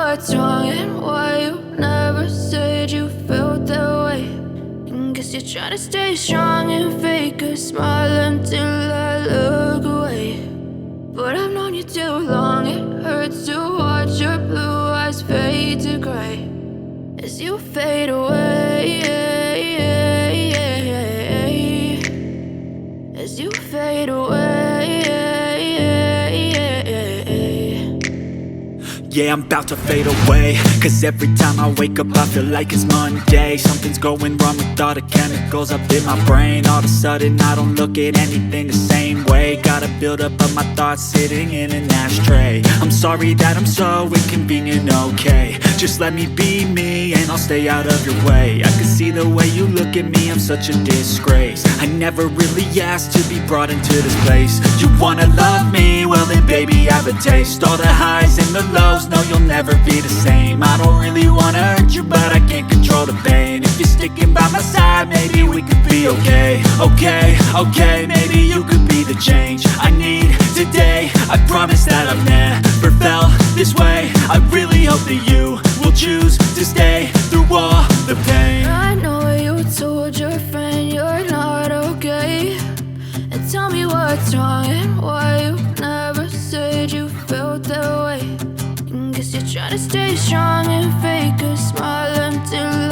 what's wrong and why you never said you felt that way. And guess you're trying to stay strong and fake a smile until I look away. But I've known you too long, it hurts to watch your blue eyes fade to gray as you fade away, as you fade away. Yeah, I'm about to fade away, cause every time I wake up I feel like it's Monday. Something's going wrong with all the chemicals up in my brain. All of a sudden I don't look at anything the same way. Gotta build up of my thoughts sitting in an ashtray. I'm sorry that I'm so inconvenient, okay. Just let me be me and I'll stay out of your way. I can see the way you look at me, I'm such a disgrace. I never really asked to be brought into this place. You wanna love me? Well then baby I have a taste. All the highs and the lows, no you'll never be the same. I don't really wanna hurt you but I can't control the pain. If you're sticking by my side maybe we could be okay. Okay, maybe you could be the change I need today. I promise that I've never felt this way. I really hope that you will choose to stay through all the pain. I know you told your friend you're not okay, and tell me what's wrong and why you never said you felt that way. And guess you're trying to stay strong and fake a smile until